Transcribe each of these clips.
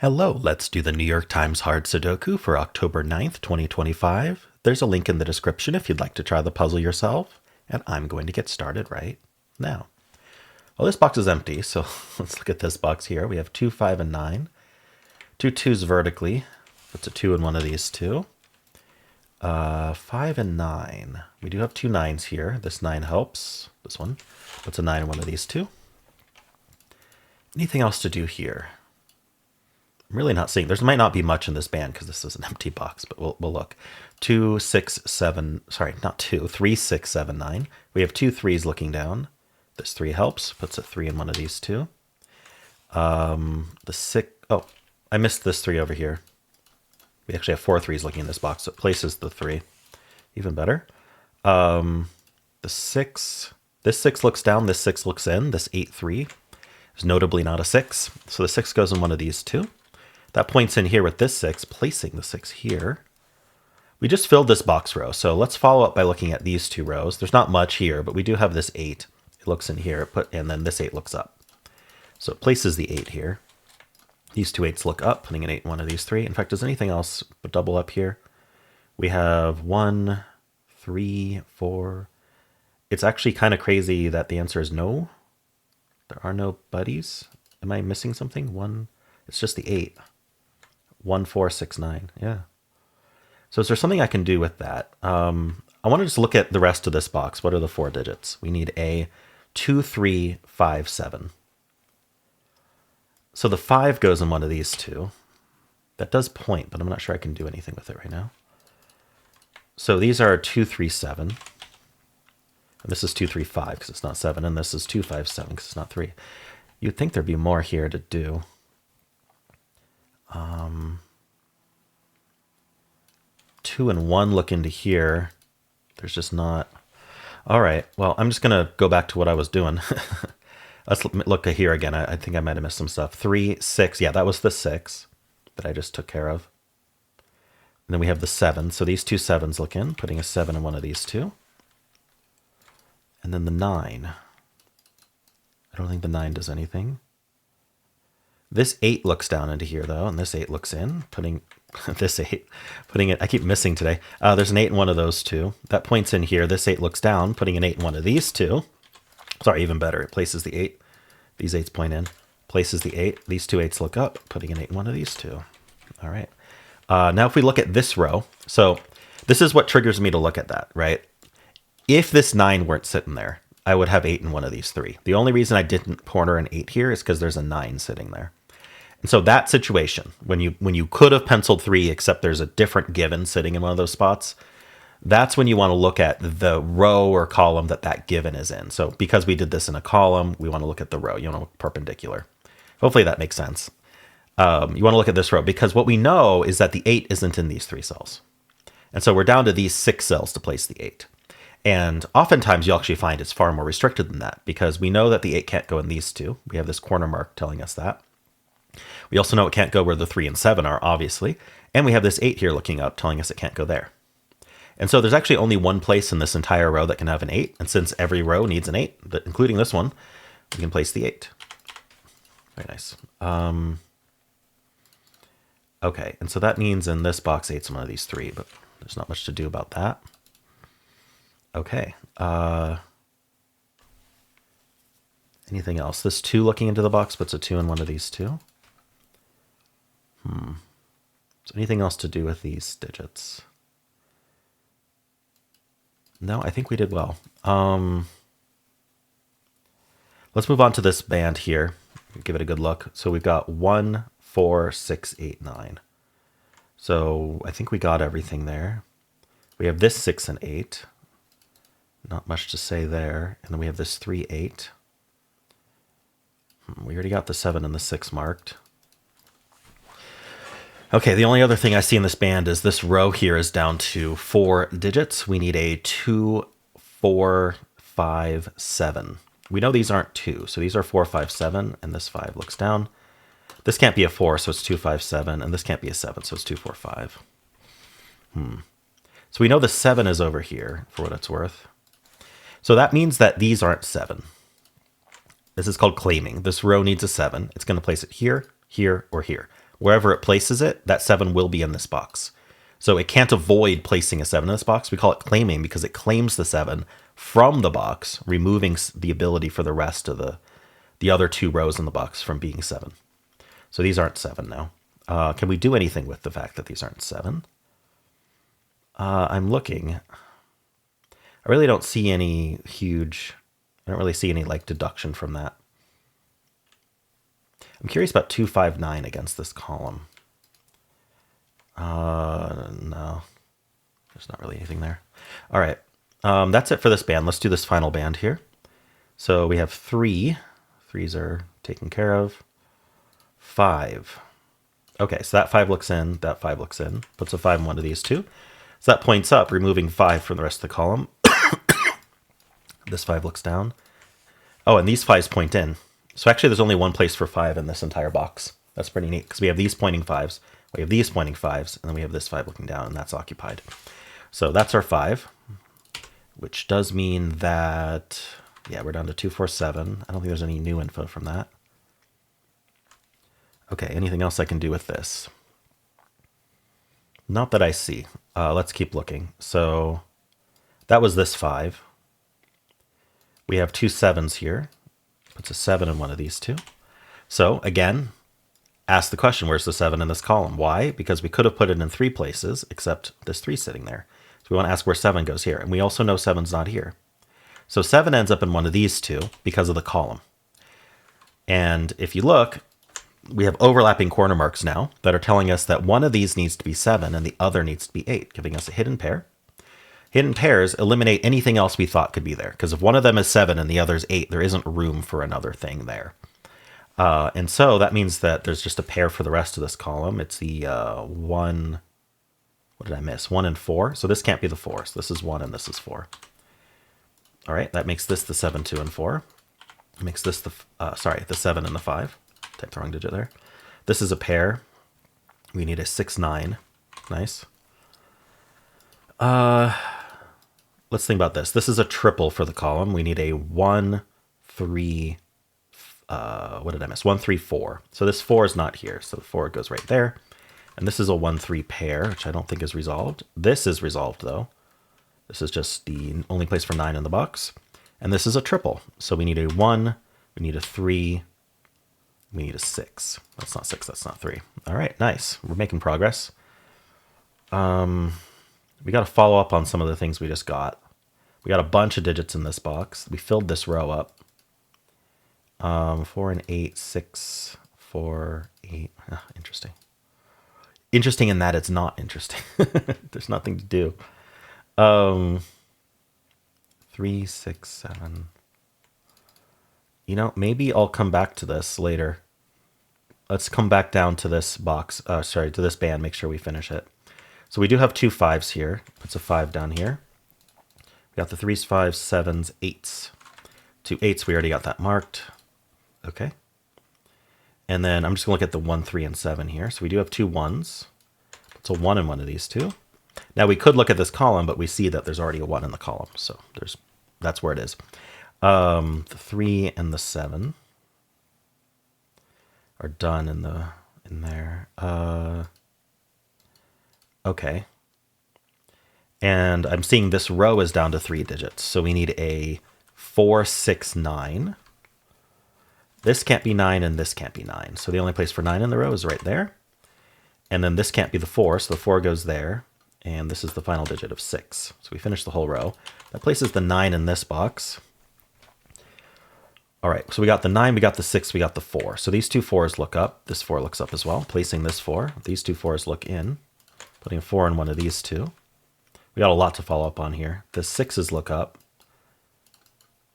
Hello, let's do the New York Times Hard Sudoku for October 9th, 2025. There's a link in the description if you'd like to try the puzzle yourself, and I'm going to get started right now. Well, this box is empty, so let's look at this box here. We have 2, 5, and 9. Two 2s vertically. Puts a 2 in one of these two. 5 and 9. We do have two 9s here. This 9 helps. This one puts a 9 in one of these two. Anything else to do here? I'm really not seeing. There might not be much in this band because this is an empty box, but we'll look. 2, 6, 7. Sorry, not 2. 3, 6, 7, 9. We have two 3s looking down. This 3 helps. Puts a 3 in one of these two. The 6. Oh, I missed this 3 over here. We actually have 4 3s looking in this box, so it places the 3. Even better. The 6. This 6 looks down. This 6 looks in. This 8, 3 is notably not a 6. So the 6 goes in one of these two. That points in here with this 6, placing the 6 here. We just filled this box row, so let's follow up by looking at these two rows. There's not much here, but we do have this 8. It looks in here, and then this 8 looks up. So it places the 8 here. These two 8s look up, putting an 8 in one of these 3. In fact, does anything else double up here? We have 1, 3, 4. It's actually kind of crazy that the answer is no. There are no buddies. Am I missing something? 1. It's just the 8. 1, 4, 6, 9. Yeah. So is there something I can do with that? I want to just look at the rest of this box. What are the 4 digits? We need a 2, 3, 5, 7. So the 5 goes in one of these two. That does point, but I'm not sure I can do anything with it right now. So these are 2, 3, 7. And this is 2, 3, 5 because it's not 7. And this is 2, 5, 7 because it's not 3. You'd think there'd be more here to do. 2 and 1 look into here. There's just not. All right. Well, I'm just going to go back to what I was doing. Let's look at here again. I think I might have missed some stuff. 3, 6. Yeah, that was the 6 that I just took care of. And then we have the 7. So these two 7s look in, putting a 7 in one of these two. And then the 9. I don't think the 9 does anything. This 8 looks down into here, though, and this 8 looks in, putting this 8, putting it, I keep missing today. There's an 8 in one of those two. That points in here. This 8 looks down, putting an 8 in one of these two. Sorry, even better. It places the 8. These 8s point in, places the 8. These two 8s look up, putting an 8 in one of these two. All right. Now if we look at this row, so this is what triggers me to look at that, right? If this 9 weren't sitting there, I would have 8 in one of these 3. The only reason I didn't corner an 8 here is because there's a 9 sitting there. And so that situation, when you could have penciled 3, except there's a different given sitting in one of those spots, that's when you want to look at the row or column that given is in. So because we did this in a column, we want to look at the row. You want to look perpendicular. Hopefully that makes sense. You want to look at this row because what we know is that the 8 isn't in these 3 cells. And so we're down to these 6 cells to place the 8. And oftentimes you'll actually find it's far more restricted than that because we know that the 8 can't go in these two. We have this corner mark telling us that. We also know it can't go where the 3 and 7 are, obviously. And we have this 8 here looking up telling us it can't go there. And so there's actually only one place in this entire row that can have an 8. And since every row needs an 8, including this one, we can place the 8. Very nice. Okay, and so that means in this box 8's one of these 3, but there's not much to do about that. Okay. Anything else? This 2 looking into the box puts a 2 in one of these two. So anything else to do with these digits? No, I think we did well. Let's move on to this band here. Give it a good look. So we've got 1, 4, 6, 8, 9. So I think we got everything there. We have this 6 and 8. Not much to say there. And then we have this 3, 8. We already got the 7 and the 6 marked. Okay, the only other thing I see in this band is this row here is down to 4 digits. We need a 2, 4, 5, 7. We know these aren't 2, so these are 4, 5, 7, and this 5 looks down. This can't be a 4, so it's 2, 5, 7, and this can't be a 7, so it's 2, 4, 5. So we know the 7 is over here, for what it's worth. So that means that these aren't 7. This is called claiming. This row needs a 7. It's going to place it here, here, or here. wherever it places it, that 7 will be in this box. So it can't avoid placing a 7 in this box. We call it claiming because it claims the 7 from the box, removing the ability for the rest of the other 2 rows in the box from being 7. So these aren't 7 now. Can we do anything with the fact that these aren't 7? I'm looking. I really don't see any huge... I don't really see any like deduction from that. I'm curious about 259 against this column. No. There's not really anything there. All right. That's it for this band. Let's do this final band here. So we have 3. 3s are taken care of. 5. Okay, so that 5 looks in, that 5 looks in. Puts a 5 in one of these two. So that points up, removing 5 from the rest of the column. This 5 looks down. Oh, and these 5s point in. So actually there's only one place for 5 in this entire box. That's pretty neat, because we have these pointing 5s, we have these pointing 5s, and then we have this 5 looking down, and that's occupied. So that's our 5, which does mean that, yeah, we're down to 247. I don't think there's any new info from that. Okay, anything else I can do with this? Not that I see. Let's keep looking. So that was this 5. We have 2 7s here. Puts a 7 in one of these two. So again, ask the question, where's the 7 in this column? Why? Because we could have put it in 3 places, except this 3 sitting there. So we want to ask where 7 goes here. And we also know 7's not here. So 7 ends up in one of these two because of the column. And if you look, we have overlapping corner marks now that are telling us that one of these needs to be 7 and the other needs to be 8, giving us a hidden pair. Hidden pairs eliminate anything else we thought could be there, because if one of them is 7 and the other is 8, there isn't room for another thing there. And so that means that there's just a pair for the rest of this column. It's the 1, what did I miss? 1 and 4. So this can't be the 4. So this is 1 and this is 4. All right, that makes this the 7, 2, and 4. It makes this the 7 and the 5. Typed the wrong digit there. This is a pair. We need a 6, 9. Nice. Let's think about this. This is a triple for the column. We need a 1, 3, what did I miss? 1, 3, 4. So this 4 is not here. So the 4 goes right there. And this is a 1, 3 pair, which I don't think is resolved. This is resolved though. This is just the only place for 9 in the box. And this is a triple. So we need a 1, we need a 3, we need a 6. That's not 6, that's not 3. All right, nice. We're making progress. We got to follow up on some of the things we just got. We got a bunch of digits in this box. We filled this row up. 4 and 8, 6, 4, 8. Interesting. Interesting in that it's not interesting. There's nothing to do. 3, 6, 7. You know, maybe I'll come back to this later. Let's come back down to this box. To this band. Make sure we finish it. So we do have 2 5s here. Puts a 5 down here. We got the 3s, 5s, 7s, 8s. 2 8s, we already got that marked. Okay. And then I'm just going to look at the 1, 3, and 7 here. So we do have 2 1s. Puts a 1 in one of these two. Now we could look at this column, but we see that there's already a 1 in the column. So that's where it is. The 3 and the 7 are done in there. Okay. And I'm seeing this row is down to 3 digits. So we need a 4, 6, 9. This can't be 9 and this can't be 9. So the only place for 9 in the row is right there. And then this can't be the 4. So the 4 goes there. And this is the final digit of 6. So we finish the whole row. That places the 9 in this box. All right, so we got the 9, we got the 6, we got the 4. So these 2 4s look up. This 4 looks up as well. Placing this 4. These 2 4s look in. Putting a 4 in one of these two. We got a lot to follow up on here. The 6s look up.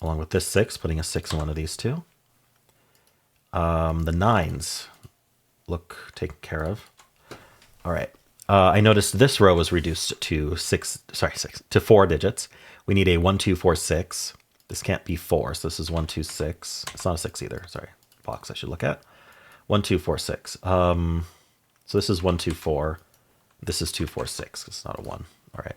Along with this 6, putting a 6 in one of these two. The 9s look taken care of. All right. I noticed this row was reduced to 4 digits. We need a 1, 2, 4, 6. This can't be 4, so this is 1, 2, 6. It's not a 6 either. Sorry, box I should look at. 1, 2, 4, 6. So this is 1, 2, 4. This is 2, 4, 6. It's not a 1. All right.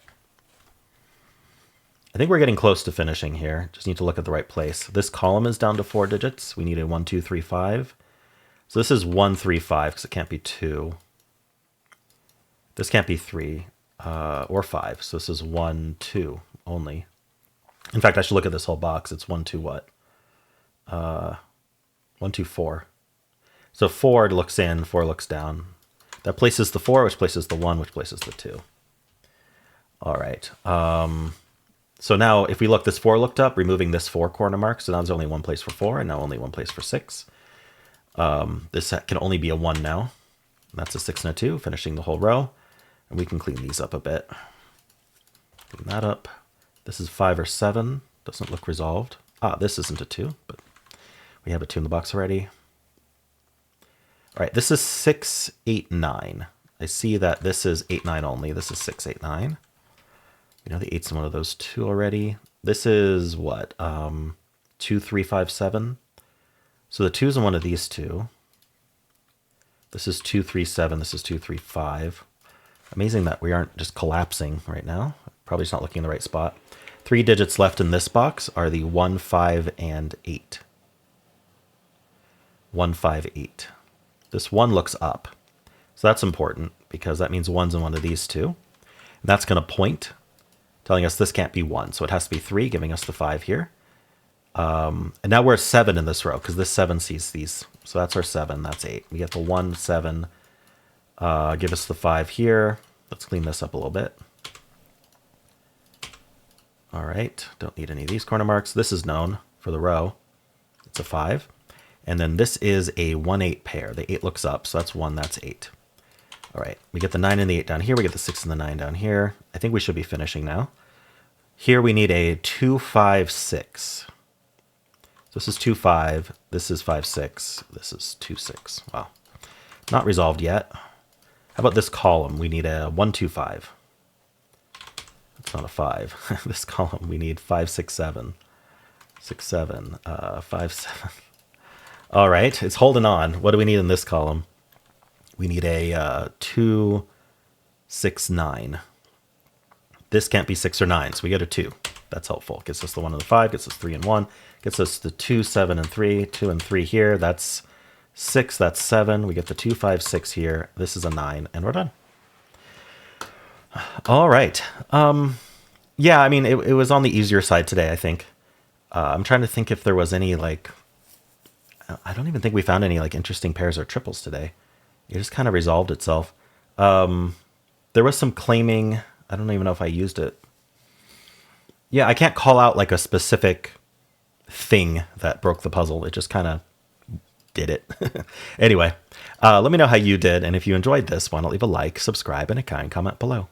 I think we're getting close to finishing here. Just need to look at the right place. This column is down to 4 digits. We need a 1, 2, 3, 5. So this is 1, 3, 5 because it can't be 2. This can't be 3 or 5. So this is 1, 2 only. In fact, I should look at this whole box. It's 1, 2 what? 1, 2, 4. So 4 looks in, 4 looks down. That places the 4, which places the 1, which places the 2. All right. So now if we look, this 4 looked up, removing this 4 corner mark. So now there's only one place for 4 and now only one place for 6. This can only be a 1 now. That's a 6 and a 2, finishing the whole row. And we can clean these up a bit. Clean that up. This is 5 or 7. Doesn't look resolved. This isn't a 2, but we have a 2 in the box already. All right, this is 6, 8, 9. I see that this is 8, 9 only. This is 6, 8, 9. We know the 8's in one of those 2 already. This is what? 2, 3, 5, 7. So the 2's in one of these 2. This is 2, 3, 7. This is 2, 3, 5. Amazing that we aren't just collapsing right now. Probably just not looking in the right spot. 3 digits left in this box are the 1, 5, and 8. 1, 5, 8. This 1 looks up. So that's important because that means 1's in one of these 2. And that's going to point, telling us this can't be 1. So it has to be 3, giving us the 5 here. And now we're at 7 in this row because this 7 sees these. So that's our 7. That's 8. We get the 1, 7. Give us the 5 here. Let's clean this up a little bit. All right. Don't need any of these corner marks. This is known for the row. It's a 5. And then this is a 1, 8 pair. The 8 looks up. So that's 1. That's 8. All right. We get the 9 and the 8 down here. We get the 6 and the 9 down here. I think we should be finishing now. Here we need a 2, 5, 6. This is 2, 5. This is 5, 6. This is 2, 6. Wow. Not resolved yet. How about this column? We need a 1, 2, 5. That's not a 5. This column, we need 5, 6, 7. 6, 7. 5, 7. All right. It's holding on. What do we need in this column? We need a 2, 6, 9. This can't be 6 or 9, so we get a 2. That's helpful. Gets us the 1 and the 5. Gets us 3 and 1. Gets us the 2, 7, and 3. 2 and 3 here. That's 6. That's 7. We get the 2, 5, 6 here. This is a 9, and we're done. All right. Yeah, I mean, it was on the easier side today, I think. I'm trying to think if there was any, like... I don't even think we found any, like, interesting pairs or triples today. It just kind of resolved itself. There was some claiming... I don't even know if I used it. Yeah, I can't call out, like, a specific thing that broke the puzzle. It just kind of did it. Anyway, let me know how you did. And if you enjoyed this, why not leave a like, subscribe, and a kind comment below.